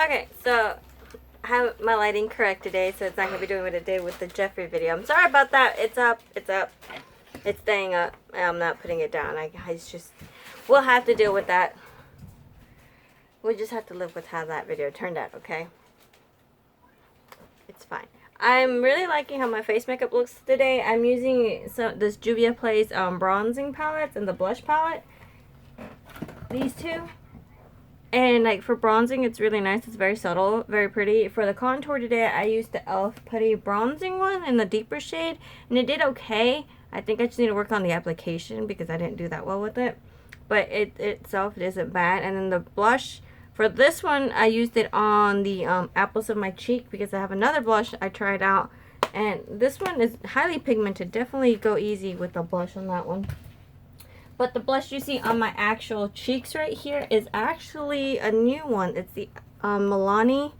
Okay, so I have my lighting correct today, so it's not going to be doing what it did with the Jeffree video. I'm sorry about that. It's up. It's staying up. I'm not putting it down. We'll have to deal with that. We'll just have to live with how that video turned out, okay? It's fine. I'm really liking how my face makeup looks today. I'm using this Juvia's Place bronzing palettes and the blush palette. These two. And like for bronzing, it's really nice. It's very subtle, very pretty. For the contour today, I used the e.l.f. Putty bronzing one in the deeper shade, and it did okay. I think I just need to work on the application because I didn't do that well with it. But it itself isn't bad. And then the blush, for this one, I used it on the apples of my cheek because I have another blush I tried out. And this one is highly pigmented. Definitely go easy with the blush on that one. But the blush you see on my actual cheeks right here is actually a new one. It's the Milani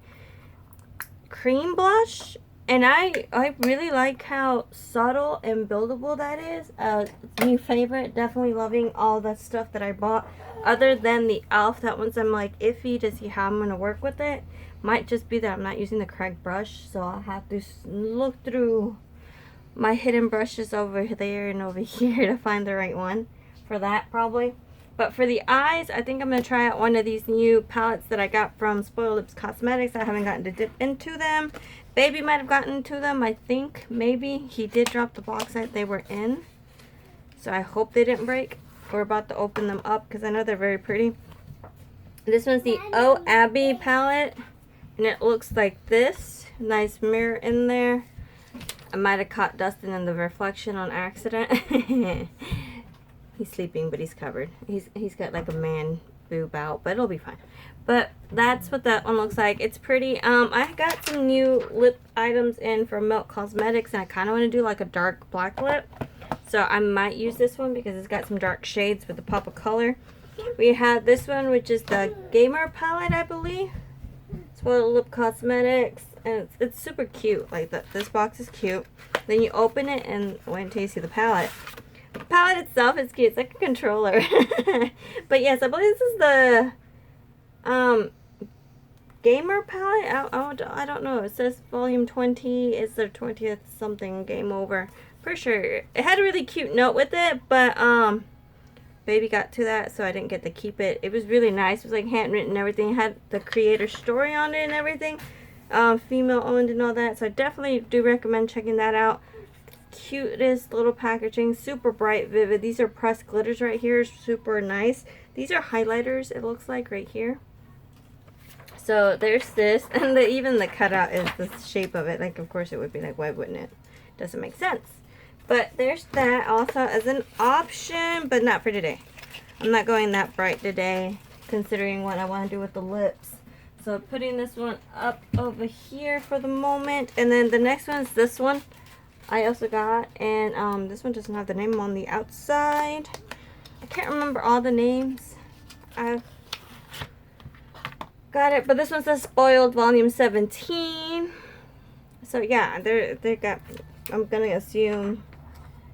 Cream Blush. And I really like how subtle and buildable that is. New favorite. Definitely loving all the stuff that I bought. Other than the e.l.f. That one's I'm like iffy to see how I'm going to work with it. Might just be that I'm not using the correct brush. So I'll have to look through my hidden brushes over there and over here to find the right one. For that probably. But for the eyes, I think I'm going to try out one of these new palettes that I got from Spoiled Lips Cosmetics. I haven't gotten to dip into them. Baby might have gotten into them, I think. Maybe. He did drop the box that they were in. So I hope they didn't break. We're about to open them up because I know they're very pretty. This one's the Oh Abbi palette. And it looks like this. Nice mirror in there. I might have caught Dustin in the reflection on accident. He's sleeping, but he's covered. He's got like a man boob out, but it'll be fine. But that's what that one looks like. It's pretty. I got some new lip items in from Milk Cosmetics, and I kind of want to do like a dark black lip. So I might use this one because it's got some dark shades with a pop of color. We have this one, which is the Gamer palette, I believe. Spoiled Lip Cosmetics, and it's super cute. Like this box is cute. Then you open it, and wait until you see the palette. The palette itself is cute. It's like a controller. But yes, I believe this is the Gamer palette. I don't know. It says volume 20. It's their 20th something game over. For sure. It had a really cute note with it, but baby got to that, so I didn't get to keep it. It was really nice. It was like handwritten and everything. It had the creator story on it and everything. Female owned and all that. So I definitely do recommend checking that out. Cutest little packaging, super bright, vivid. These are pressed glitters right here, super nice. These are highlighters, it looks like, right here. So there's this, and even the cutout is the shape of it. Like, of course it would be like, why wouldn't it? Doesn't make sense. But there's that also as an option, but not for today. I'm not going that bright today, considering what I want to do with the lips. So putting this one up over here for the moment, and then the next one is this one. I also got, and this one doesn't have the name on the outside. I can't remember all the names. I got it, but this one says Spoiled Volume 17. So yeah, they got. I'm gonna assume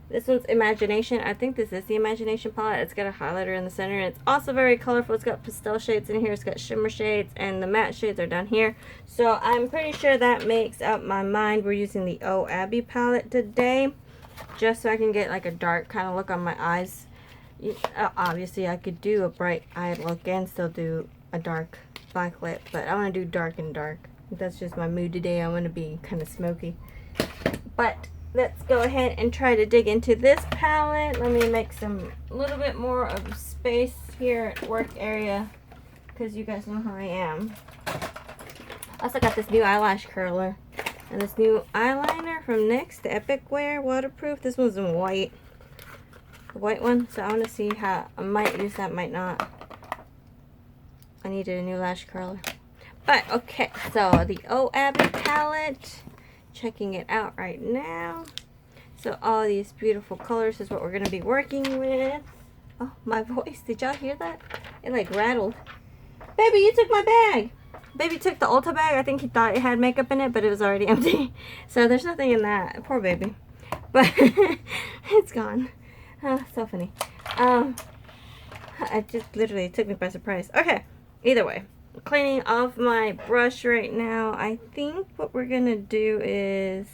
this one's Imagination. I think this is the Imagination palette. It's got a highlighter in the center, and it's also very colorful. It's got pastel shades in here. It's got shimmer shades, and the matte shades are down here. So I'm pretty sure that makes up my mind. We're using the Oh Abbi palette today, just so I can get like a dark kind of look on my eyes. Obviously, I could do a bright eye look and still do a dark black lip, but I want to do dark and dark. That's just my mood today. I want to be kind of smoky. But let's go ahead and try to dig into this palette. Let me make a little bit more of space here at work area, because you guys know how I am. I also got this new eyelash curler and this new eyeliner from NYX, the Epic Wear waterproof. This one's in white, the white one. So I want to see how I might use that, might not. I needed a new lash curler. But okay, so the Oh Abbi palette. Checking it out right now. So all these beautiful colors is what we're going to be working with. Oh, my voice. Did y'all hear that? It like rattled. Baby, you took my bag. Baby took the Ulta bag. I think he thought it had makeup in it, but it was already empty. So there's nothing in that. Poor baby. But it's gone. So funny. I just literally took me by surprise. Okay. Either way. cleaning off my brush right now. I think what we're gonna do is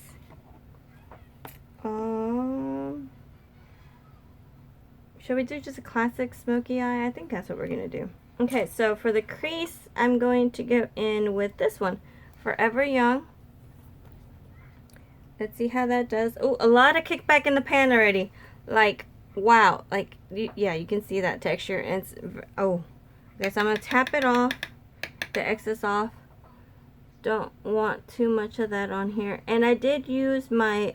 should we do just a classic smoky eye? I think that's what we're gonna do. Okay, so for the crease, I'm going to go in with this one, Forever Young. Let's see how that does. Oh, a lot of kickback in the pan already. Like, wow. Like, yeah, you can see that texture. And it's, oh, okay, so I'm going to tap it off, the excess off. Don't want too much of that on here. And I did use my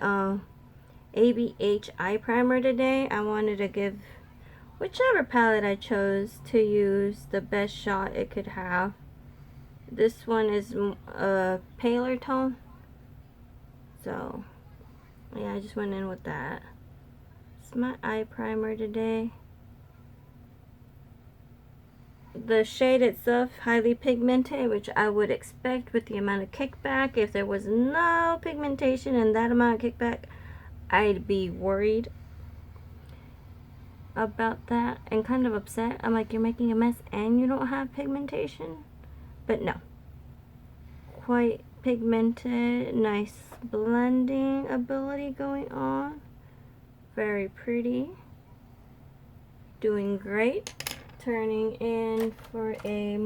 ABH eye primer today. I wanted to give whichever palette I chose to use the best shot it could have. This one is a paler tone. So, yeah, I just went in with that. It's my eye primer today. The shade itself, highly pigmented, which I would expect with the amount of kickback. If there was no pigmentation and that amount of kickback, I'd be worried about that and kind of upset. I'm like, you're making a mess and you don't have pigmentation? But no. Quite pigmented, nice blending ability going on. Very pretty. Doing great. Turning in for a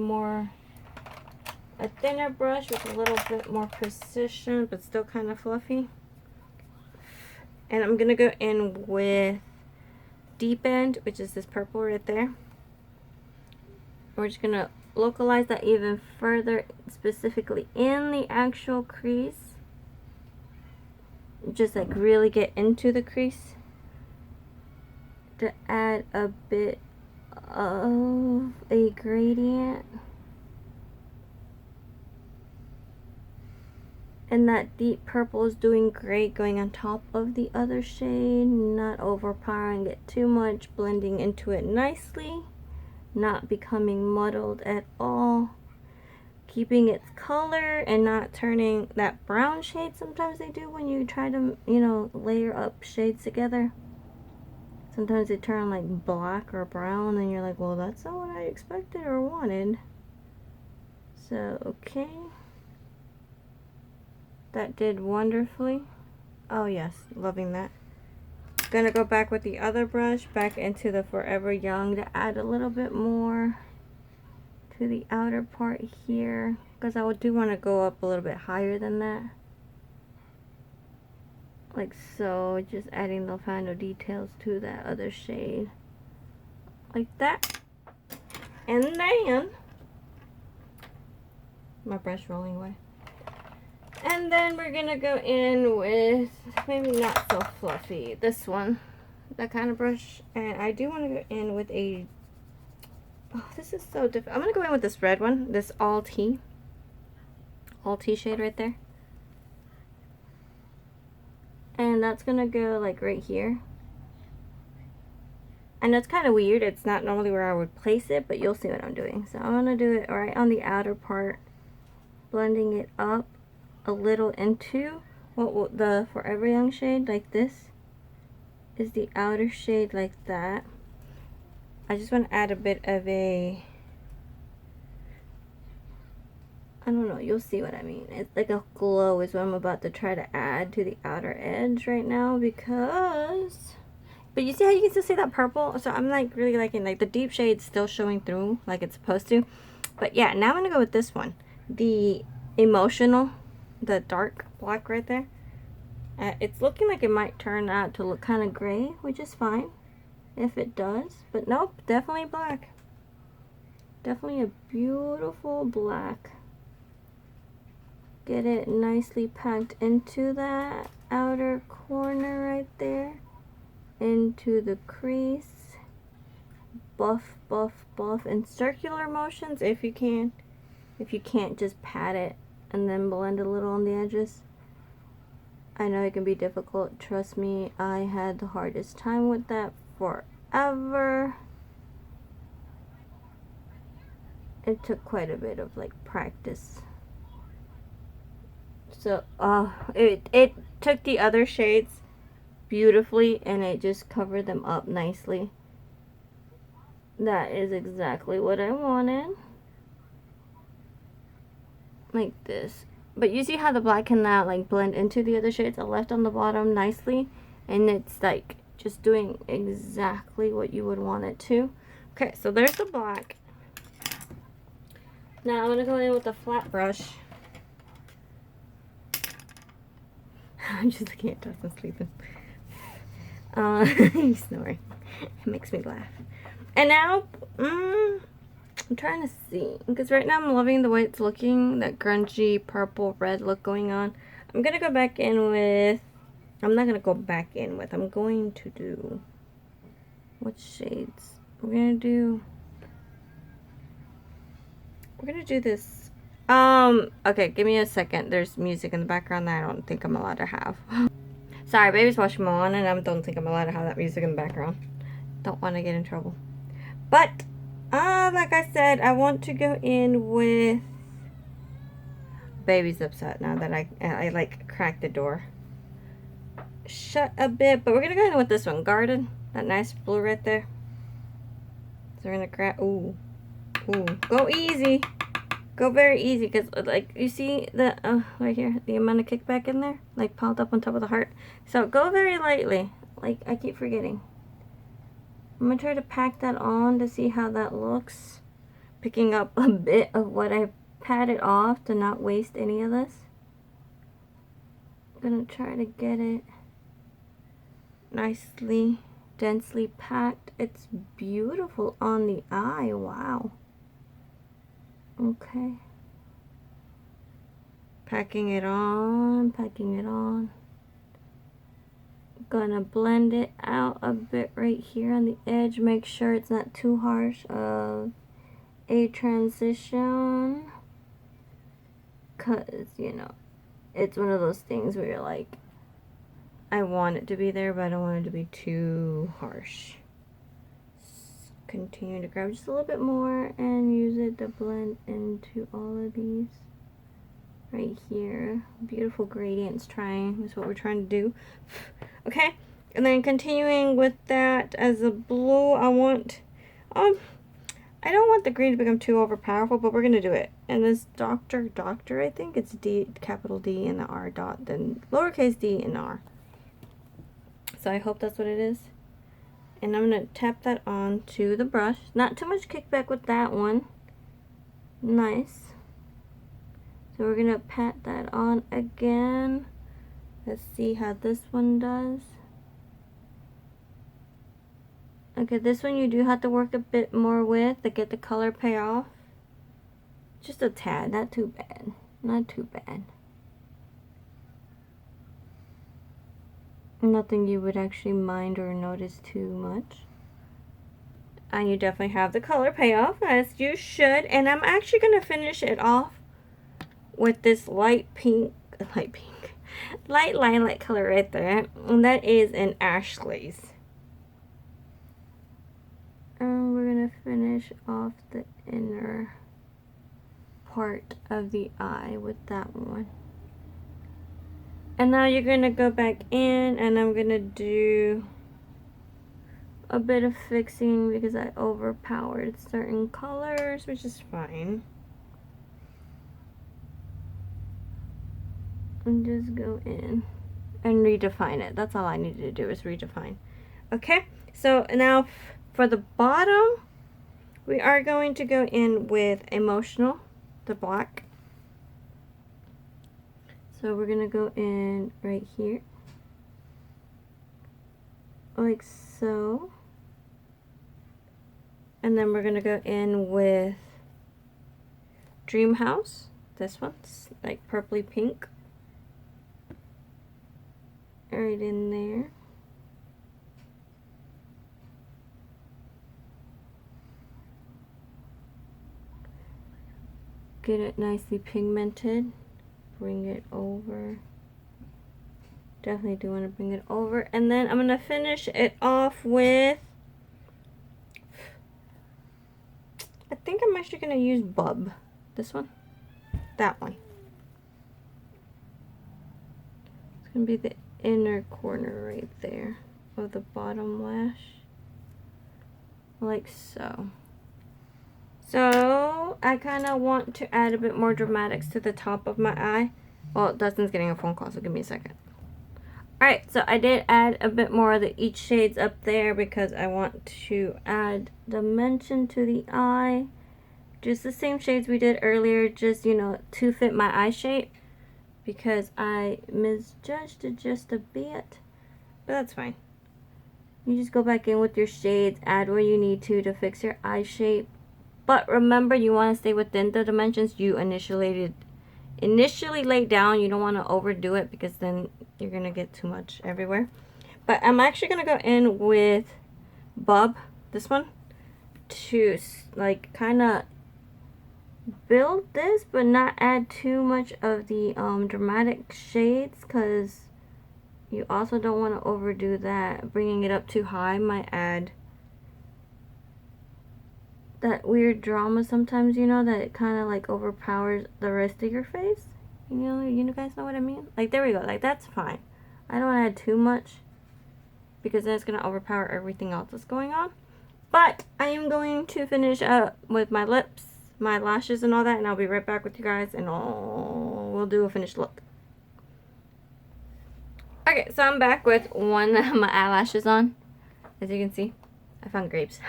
thinner brush with a little bit more precision, but still kind of fluffy. And I'm gonna go in with Deep End, which is this purple right there. We're just gonna localize that even further, specifically in the actual crease. Just like really get into the crease to add a bit of a gradient. And that deep purple is doing great, going on top of the other shade, not overpowering it too much, blending into it nicely, not becoming muddled at all, keeping its color and not turning that brown shade sometimes they do when you try to, you know, layer up shades together. Sometimes they turn like black or brown and you're like, well, that's not what I expected or wanted. So, okay. That did wonderfully. Oh yes, loving that. Gonna go back with the other brush, back into the Forever Young to add a little bit more to the outer part here. Because I do want to go up a little bit higher than that. Like so, just adding the final details to that other shade. Like that. And then, my brush rolling away. And then we're gonna go in with, maybe not so fluffy, this one, that kind of brush. And I do want to go in with a, oh, this is so different. I'm gonna go in with this red one, this all tea shade right there. And that's gonna go like right here. And that's kind of weird, it's not normally where I would place it, but you'll see what I'm doing. So I'm gonna do it right on the outer part, blending it up a little into what the Forever Young shade, like this is the outer shade, like that. I just want to add a bit of a, I don't know, you'll see what I mean. It's like a glow is what I'm about to try to add to the outer edge right now, because, but you see how you can still see that purple? So I'm like really liking, like the deep shade's still showing through like it's supposed to. But yeah, now I'm gonna go with this one, the Emotional, the dark black right there. It's looking like it might turn out to look kind of gray, which is fine if it does, but nope, definitely black. Definitely a beautiful black. Get it nicely packed into that outer corner right there, into the crease. Buff, buff, buff in circular motions if you can. If you can't, just pat it and then blend a little on the edges. I know it can be difficult. Trust me, I had the hardest time with that forever. It took quite a bit of like practice. So it took the other shades beautifully and it just covered them up nicely. That is exactly what I wanted. like this. But you see how the black can now like blend into the other shades I left on the bottom nicely, and it's like just doing exactly what you would want it to. Okay, so there's the black. Now I'm gonna go in with a flat brush. I'm just looking at Dustin sleeping. He's snoring. It makes me laugh. And now, I'm trying to see, because right now I'm loving the way it's looking, that grungy purple red look going on. I'm gonna go back in with, I'm not gonna go back in with, I'm going to do, what shades? We're gonna do this. Okay, give me a second. There's music in the background that I don't think I'm allowed to have. Sorry, baby's washing my lawn and I don't think I'm allowed to have that music in the background. Don't want to get in trouble. But, like I said, I want to go in with, baby's upset now that I like cracked the door shut a bit, but we're gonna go in with this one, Garden, that nice blue right there. So we're gonna grab, ooh, go easy, go very easy, because like you see the right here, the amount of kickback in there, like piled up on top of the heart. So go very lightly, like I keep forgetting. I'm gonna try to pack that on to see how that looks, picking up a bit of what I patted off to not waste any of this. I'm gonna try to get it nicely, densely packed. It's beautiful on the eye. Wow. Okay. Packing it on. Gonna blend it out a bit right here on the edge. Make sure it's not too harsh of a transition. Cause, you know, it's one of those things where you're like, I want it to be there, but I don't want it to be too harsh. Continue to grab just a little bit more and use it to blend into all of these right here. Beautiful gradients trying is what we're trying to do. Okay, and then continuing with that as a blue, I don't want the green to become too overpowerful, but we're gonna do it. And this Doctor, I think it's D, capital D and the R dot, then lowercase d and R. So I hope that's what it is. And I'm going to tap that onto the brush. Not too much kickback with that one. Nice. So we're going to pat that on again. Let's see how this one does. Okay, this one you do have to work a bit more with to get the color pay off. Just a tad, not too bad. Not too bad. Nothing you would actually mind or notice too much. And you definitely have the color payoff, as you should. And I'm actually going to finish it off with this light lilac color right there. And that is an Ashley's. And we're going to finish off the inner part of the eye with that one. And now you're going to go back in, and I'm going to do a bit of fixing because I overpowered certain colors, which is fine. And just go in and redefine it. That's all I needed to do, is redefine. Okay, so now for the bottom, we are going to go in with Emotional, the black. So we're gonna go in right here, like so. And then we're gonna go in with Dream House. This one's like purpley pink. Right in there. Get it nicely pigmented. Bring it over. Definitely do want to bring it over. And then I'm going to finish it off with, I think I'm actually going to use Bub. This one. That one. It's going to be the inner corner right there of the bottom lash. Like so. So I kind of want to add a bit more dramatics to the top of my eye. Well, Dustin's getting a phone call, so give me a second. Alright, so I did add a bit more of the each shades up there because I want to add dimension to the eye. Just the same shades we did earlier, just, you know, to fit my eye shape. Because I misjudged it just a bit. But that's fine. You just go back in with your shades, add where you need to fix your eye shape. But remember, you want to stay within the dimensions you initially laid down. You don't want to overdo it because then you're going to get too much everywhere. But I'm actually going to go in with Bub, this one, to like kind of build this but not add too much of the dramatic shades, because you also don't want to overdo that. Bringing it up too high might add that weird drama sometimes, you know, that it kind of like overpowers the rest of your face. You guys know what I mean? Like, there we go. Like, that's fine. I don't want to add too much because then it's going to overpower everything else that's going on. But I am going to finish up with my lips, my lashes, and all that, and I'll be right back with you guys, and we'll do a finished look. Okay, so I'm back with one of my eyelashes on. As you can see, I found grapes.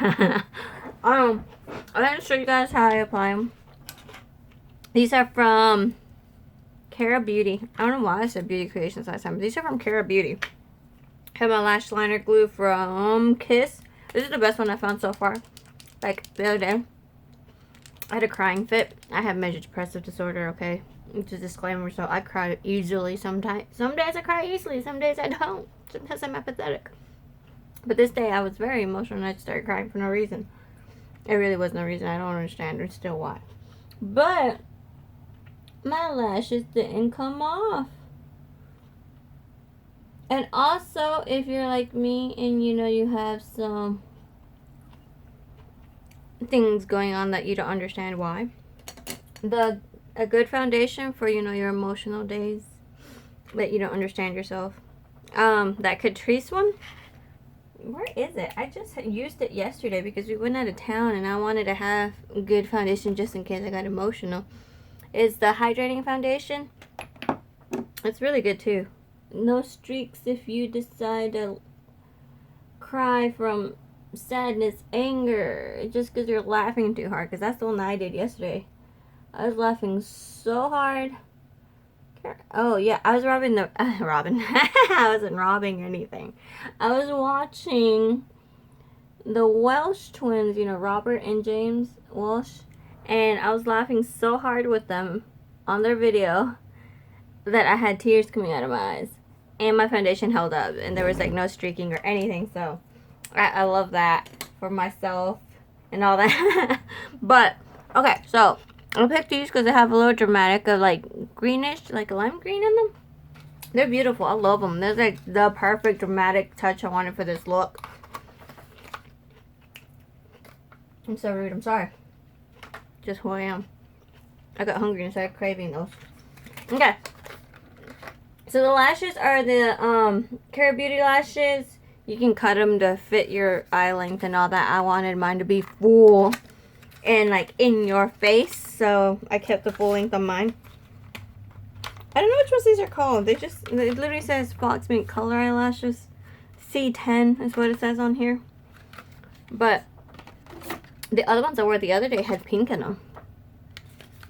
I'm going to show you guys how I apply them. These are from Cara Beauty. I don't know why I said Beauty Creations last time, but these are from Cara Beauty. I have my lash liner glue from Kiss. This is the best one I found so far. Like, the other day, I had a crying fit. I have major depressive disorder, okay? It's a disclaimer, so I cry easily sometimes. Some days I cry easily, some days I don't. Sometimes I'm apathetic. But this day I was very emotional and I started crying for no reason. It really was no reason. I don't understand or still why. But my lashes didn't come off. And also, if you're like me and you know you have some things going on that you don't understand why, a good foundation for, you know, your emotional days that you don't understand yourself, that Catrice one, where is it? I just used it yesterday because we went out of town and I wanted to have a good foundation just in case I got emotional. Is the hydrating foundation. It's really good too. No streaks if you decide to cry from sadness, anger, just because you're laughing too hard, because that's the one I did yesterday. I was laughing so hard. Oh yeah, I was robbing the I wasn't robbing anything. I was watching the Welsh twins, you know, Robert and James Welsh, and I was laughing so hard with them on their video that I had tears coming out of my eyes. And my foundation held up, and there was like no streaking or anything, so I love that for myself and all that. But okay, so I picked these because they have a little dramatic of like greenish, like lime green in them. They're beautiful. I love them. They're like the perfect dramatic touch I wanted for this look. I'm so rude. I'm sorry. Just who I am. I got hungry and started craving those. Okay. So the lashes are the Cara Beauty lashes. You can cut them to fit your eye length and all that. I wanted mine to be full and like in your face, so I kept the full length on mine. I don't know which ones these are called. It literally says Fox Mink Color Eyelashes. C10 is what it says on here. But the other ones I wore the other day had pink in them.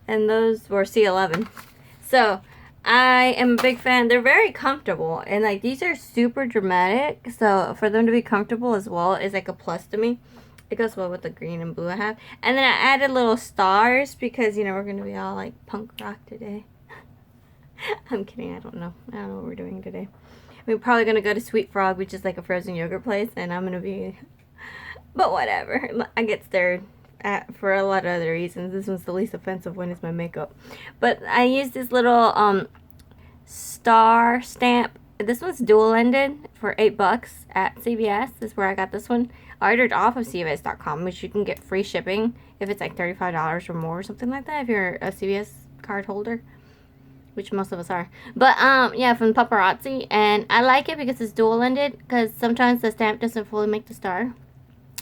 And those were C11. So I am a big fan. They're very comfortable, and like these are super dramatic, so for them to be comfortable as well is like a plus to me. It goes well with the green and blue I have. And then I added little stars because, you know, we're gonna be all like punk rock today. I'm kidding. I don't know what we're doing today. We're probably gonna go to Sweet Frog, which is like a frozen yogurt place, and I'm gonna be, but whatever. I get stirred for a lot of other reasons. This one's the least offensive one, is my makeup. But I used this little star stamp. This one's dual-ended for $8 at CVS. This is where I got this one. I ordered off of CVS.com, which you can get free shipping if it's like $35 or more or something like that if you're a CVS card holder, which most of us are. But yeah, from Paparazzi, and I like it because it's dual-ended, because sometimes the stamp doesn't fully make the star.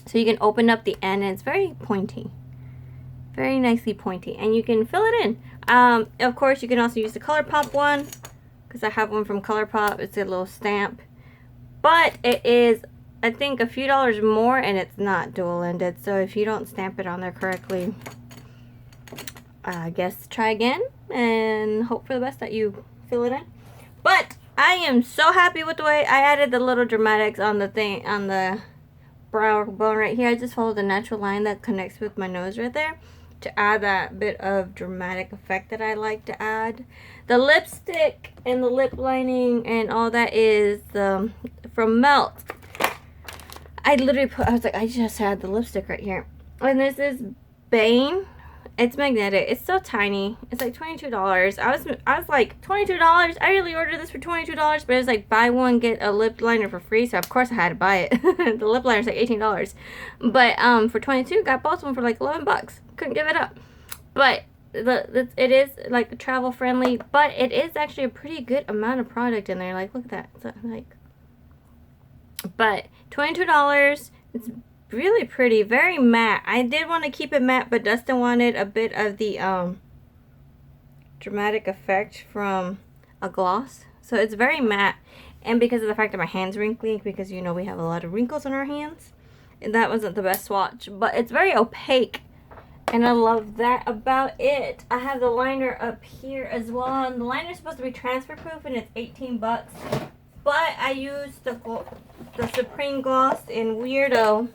So you can open up the end, and it's very pointy. Very nicely pointy. And you can fill it in. Of course, you can also use the ColourPop one. Because I have one from ColourPop. It's a little stamp. But it is, I think, a few dollars more. And it's not dual-ended. So if you don't stamp it on there correctly, I guess try again. And hope for the best that you fill it in. But I am so happy with the way I added the little dramatics on the thing, on the brow bone right here. I just followed the natural line that connects with my nose right there to add that bit of dramatic effect that I like to add. The lipstick and the lip lining and all that is from Melt. I literally I was like, I just had the lipstick right here. And this is Bane. It's magnetic. It's so tiny. It's like $22. I was like, $22? I really ordered this for $22, but it was like buy one get a lip liner for free, so of course I had to buy it. The lip liner's like $18. But for $22, got both of them for like $11. Couldn't give it up. But it is like travel friendly, but it is actually a pretty good amount of product in there. Like, look at that. So, like, but $22. It's really pretty, very matte. I did want to keep it matte, but Dustin wanted a bit of the dramatic effect from a gloss. So it's very matte, and because of the fact that my hand's wrinkly, because you know we have a lot of wrinkles on our hands, and that wasn't the best swatch, but it's very opaque, and I love that about it. I have the liner up here as well, and the liner is supposed to be transfer proof, and it's 18 bucks, but I used the Supreme Gloss in Weirdo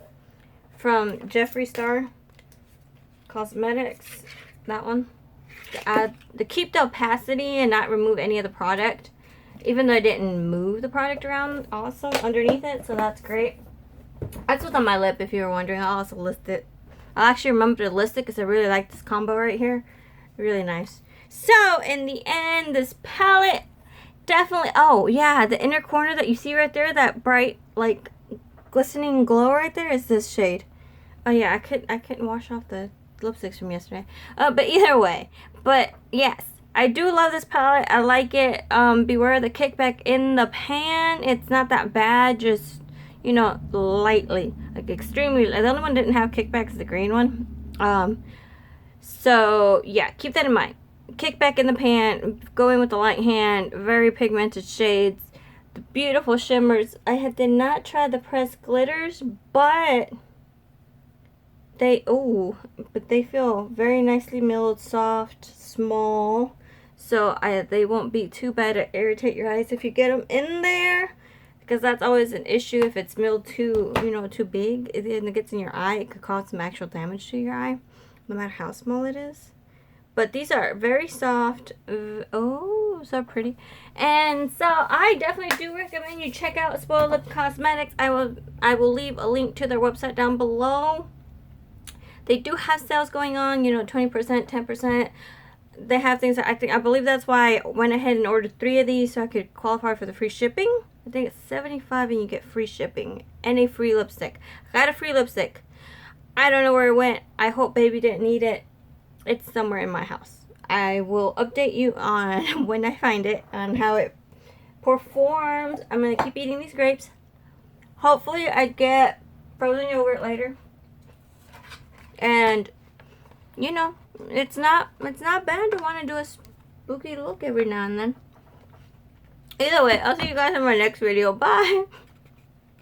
from Jeffree Star Cosmetics, that one, to keep the opacity and not remove any of the product, even though I didn't move the product around also underneath it, so that's great. That's what's on my lip, if you were wondering. I'll also list it. I'll actually remember to list it because I really like this combo right here. Really nice. So in the end, this palette definitely, oh yeah, the inner corner that you see right there, that bright like glistening glow right there, is this shade. Oh yeah, I couldn't wash off the lipsticks from yesterday. But either way. But yes, I do love this palette. I like it. Beware of the kickback in the pan. It's not that bad, just, you know, lightly. Like extremely. The only one that didn't have kickback is the green one. So yeah, keep that in mind. Kickback in the pan, go in with the light hand, very pigmented shades. The beautiful shimmers. I did not try the pressed glitters, but they feel very nicely milled, soft, small. So they won't be too bad to irritate your eyes if you get them in there, because that's always an issue if it's milled too, you know, too big and it gets in your eye. It could cause some actual damage to your eye, no matter how small it is. But these are very soft. Oh, so pretty. And so I definitely do recommend you check out Spoiled Lip Cosmetics. I will leave a link to their website down below. They do have sales going on, you know, 20%, 10%. They have things that I believe that's why I went ahead and ordered 3 of these so I could qualify for the free shipping. I think it's $75 and you get free shipping and a free lipstick. I got a free lipstick. I don't know where it went. I hope baby didn't need it. It's somewhere in my house. I will update you on when I find it, on how it performed. I'm going to keep eating these grapes. Hopefully I get frozen yogurt later. And, you know, it's not bad to want to do a spooky look every now and then. Either way, I'll see you guys in my next video. Bye!